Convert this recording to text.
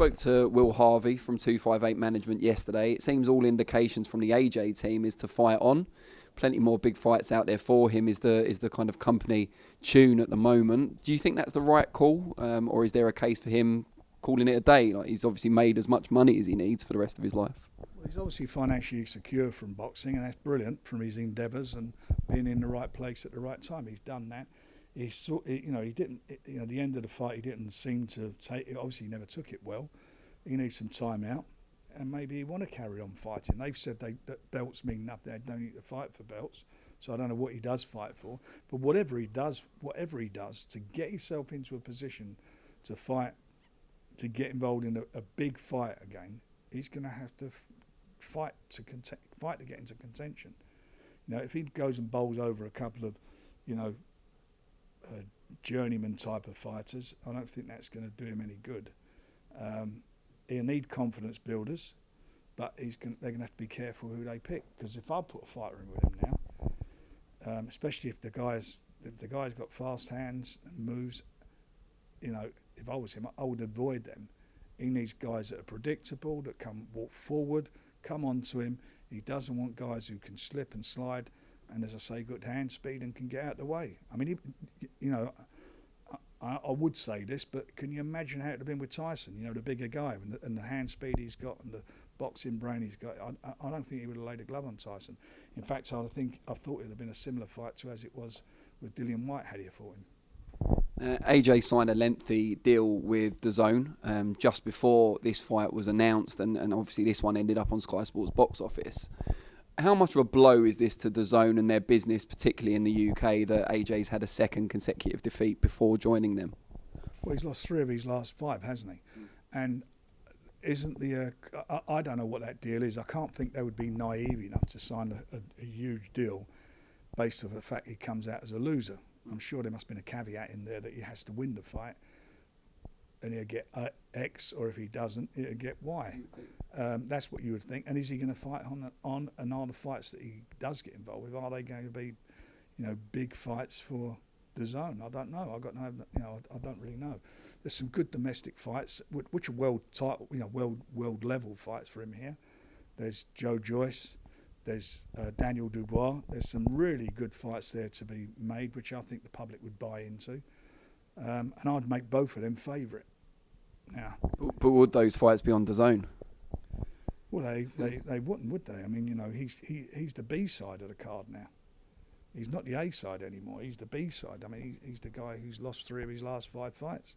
spoke to Will Harvey from 258 Management yesterday. It seems all indications from the AJ team is to fight on. Plenty more big fights out there for him is the kind of company tune at the moment. Do you think that's the right call, or is there a case for him calling it a day? Like, he's obviously made as much money as he needs for the rest of his life. Well, he's obviously financially secure from boxing, and that's brilliant from his endeavours and being in the right place at the right time. He's done that. He didn't. The end of the fight, he didn't seem to take it. Obviously, he never took it well. He needs some time out, and maybe he want to carry on fighting. They've said that belts mean nothing. They don't need to fight for belts. So I don't know what he does fight for. But whatever he does to get himself into a position to fight, to get involved in a big fight again, he's going to have to fight to get into contention. If he goes and bowls over a couple of, journeyman type of fighters, I don't think that's going to do him any good. He'll need confidence builders, but they're going to have to be careful who they pick. Because if I put a fighter in with him now, especially if the guy's got fast hands and moves, if I was him, I would avoid them. He needs guys that are predictable, that can walk forward, come onto him. He doesn't want guys who can slip and slide, and as I say, good hand speed and can get out of the way. I mean, I would say this, but can you imagine how it would have been with Tyson? The bigger guy and the hand speed he's got and the boxing brain he's got. I don't think he would have laid a glove on Tyson. In fact, I thought it would have been a similar fight to as it was with Dillian Whyte had he fought him. AJ signed a lengthy deal with DAZN just before this fight was announced, and obviously this one ended up on Sky Sports box office. How much of a blow is this to DAZN and their business, particularly in the UK, that AJ's had a second consecutive defeat before joining them? Well, he's lost 3 of his last 5, hasn't he? And isn't I don't know what that deal is. I can't think they would be naive enough to sign a huge deal based on the fact he comes out as a loser. I'm sure there must have been a caveat in there that he has to win the fight and he'll get X, or if he doesn't, he'll get Y. That's what you would think. And is he going to fight on and are the fights that he does get involved with, are they going to be, big fights for DAZN? I don't know. I don't really know. There's some good domestic fights, which are world level fights for him here. There's Joe Joyce. There's Daniel Dubois. There's some really good fights there to be made, which I think the public would buy into. And I'd make both of them favourite. Now, but would those fights be on DAZN? Well, they wouldn't, would they? I mean, he's the B side of the card now. He's not the A side anymore. He's the B side. I mean, he's the guy who's lost 3 of his last 5 fights.